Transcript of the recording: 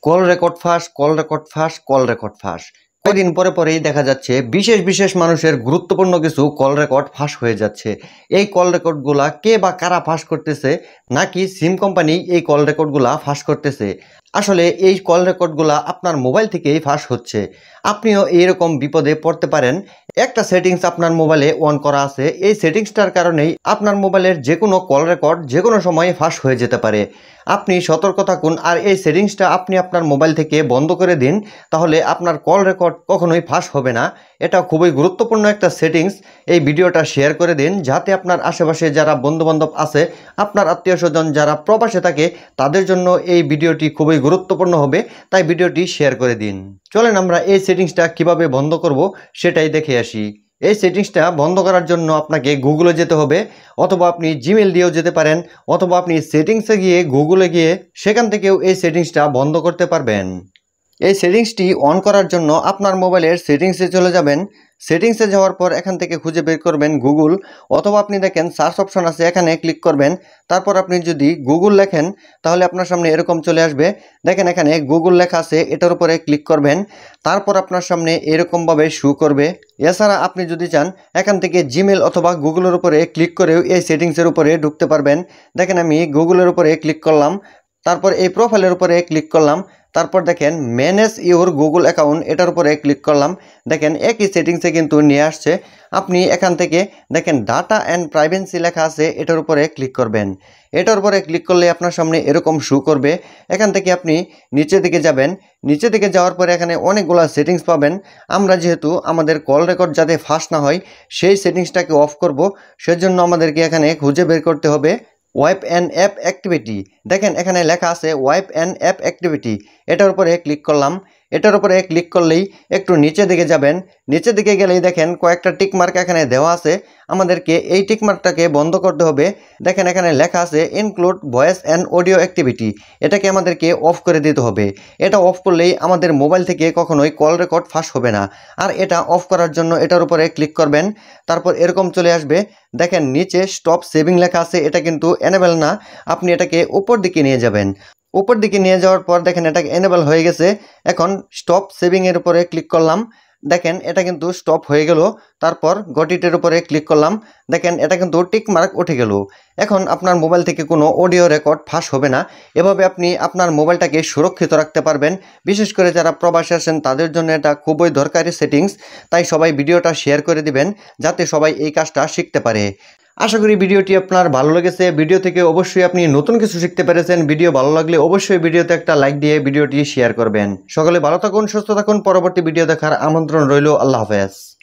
Call record ফাঁস, call record ফাঁস, call record ফাঁস। কয়েকদিন পরে পরেই দেখা যাচ্ছে বিশেষ বিশেষ মানুষের গুরুত্বপূর্ণ কিছু কল রেকর্ড ফাঁস হয়ে যাচ্ছে। এই কল রেকর্ডগুলা কে বা কারা ফাঁস করতেছে, নাকি সিম কোম্পানি এই কল রেকর্ডগুলা ফাঁস করতেছে? আসলে এই কল রেকর্ডগুলা আপনার মোবাইল থেকেই ফাঁস হচ্ছে। আপনিও এইরকম বিপদে পড়তে পারেন। একটা সেটিংস আপনার মোবাইলে অন করা আছে, এই সেটিংসটার কারণেই আপনার মোবাইলের যে কোনো কল রেকর্ড যে কোনো সময় ফাঁস হয়ে যেতে পারে। আপনি সতর্ক থাকুন আর এই সেটিংসটা আপনি আপনার মোবাইল থেকে বন্ধ করে দিন, তাহলে আপনার কল রেকর্ড কখনোই ফাঁস হবে না। এটা খুবই গুরুত্বপূর্ণ একটা সেটিংস। এই ভিডিওটা শেয়ার করে দিন, যাতে আপনার আশেপাশে যারা বন্ধুবান্ধব আছে, আপনার আত্মীয় স্বজন যারা প্রবাসে থাকে, তাদের জন্য এই ভিডিওটি খুবই গুরুত্বপূর্ণ হবে। তাই ভিডিওটি শেয়ার করে দিন। চলেন আমরা এই সেটিংসটা কিভাবে বন্ধ করব সেটাই দেখে আসি। এই সেটিংসটা বন্ধ করার জন্য আপনাকে গুগলে যেতে হবে, অথবা আপনি জিমেল দিয়েও যেতে পারেন, অথবা আপনি সেটিংসে গিয়ে গুগলে গিয়ে সেখান থেকেও এই সেটিংসটা বন্ধ করতে পারবেন। এই সেটিংসটি অন করার জন্য আপনার মোবাইলের সেটিংসে চলে যাবেন। সেটিংসে যাওয়ার পর এখান থেকে খুঁজে বের করবেন গুগল, অথবা আপনি দেখেন সার্চ অপশন আছে, এখানে ক্লিক করবেন। তারপর আপনি যদি গুগল লেখেন তাহলে আপনার সামনে এরকম চলে আসবে। দেখেন এখানে গুগল লেখা আছে, এটার উপরে ক্লিক করবেন। তারপর আপনার সামনে এরকমভাবে শো করবে। এছাড়া আপনি যদি চান এখান থেকে জিমেল অথবা গুগলের উপরে ক্লিক করেও এই সেটিংসের উপরে ঢুকতে পারবেন। দেখেন আমি গুগলের উপরে ক্লিক করলাম, তারপর এই প্রোফাইলের উপরে ক্লিক করলাম। তারপর দেখেন ম্যানেজ ইউর গুগল অ্যাকাউন্ট, এটার উপরে ক্লিক করলাম। দেখেন একই সেটিংসে কিন্তু নিয়ে আসছে। আপনি এখান থেকে দেখেন ডাটা অ্যান্ড প্রাইভেসি লেখা আছে, এটার উপরে ক্লিক করবেন। এটার উপরে ক্লিক করলে আপনার সামনে এরকম শো করবে। এখান থেকে আপনি নিচের দিকে যাবেন। নিচের দিকে যাওয়ার পরে এখানে অনেকগুলো সেটিংস পাবেন। আমরা যেহেতু আমাদের কল রেকর্ড যাতে ফাঁস না হয় সেই সেটিংসটাকে অফ করব, সেজন্য আমাদেরকে এখানে খুঁজে বের করতে হবে ওয়াইপ অ্যান্ড অ্যাপ অ্যাক্টিভিটি। দেখেন এখানে লেখা আছে ওয়াইপ অ্যান্ড অ্যাপ অ্যাক্টিভিটি, এটার উপরে ক্লিক করলাম। এটার উপরে ক্লিক করলেই একটু নিচে দিকে যাবেন। নিচে দিকে গেলেই দেখেন কয়েকটা টিকমার্ক এখানে দেওয়া আছে, আমাদেরকে এই টিকমার্কটাকে বন্ধ করতে হবে। দেখেন এখানে লেখা আছে include voice and audio activity, এটাকে আমাদেরকে অফ করে দিতে হবে। এটা অফ করলেই আমাদের মোবাইল থেকে কখনোই কল রেকর্ড ফাঁস হবে না। আর এটা অফ করার জন্য এটার উপরে ক্লিক করবেন। তারপর এরকম চলে আসবে। দেখেন নিচে স্টপ সেভিং লেখা আছে, এটা কিন্তু এনেবল না, আপনি এটাকে উপর দিকে নিয়ে যাবেন। উপর দিকে নিয়ে যাওয়ার পর দেখেন এটা এনেবল হয়ে গেছে। এখন স্টপ সেভিংয়ের উপরে ক্লিক করলাম। দেখেন এটা কিন্তু স্টপ হয়ে গেল। তারপর গট ইটের উপরে ক্লিক করলাম। দেখেন এটা কিন্তু টিক মার্ক উঠে গেল। এখন আপনার মোবাইল থেকে কোনো অডিও রেকর্ড ফাঁস হবে না। এভাবে আপনি আপনার মোবাইলটাকে সুরক্ষিত রাখতে পারবেন। বিশেষ করে যারা প্রবাসে আছেন তাদের জন্য এটা খুবই দরকারি সেটিংস। তাই সবাই ভিডিওটা শেয়ার করে দিবেন, যাতে সবাই এই কাজটা শিখতে পারে। আশা করি ভিডিওটি আপনার ভালো লেগেছে। ভিডিও থেকে অবশ্যই আপনি নতুন কিছু শিখতে পেরেছেন। ভিডিও ভালো লাগলে অবশ্যই ভিডিওতে একটা লাইক দিয়ে ভিডিওটি শেয়ার করবেন। সকলে ভালো থাকুন, সুস্থ থাকুন। পরবর্তী ভিডিও দেখার আমন্ত্রণ রইল। আল্লাহ হাফেজ।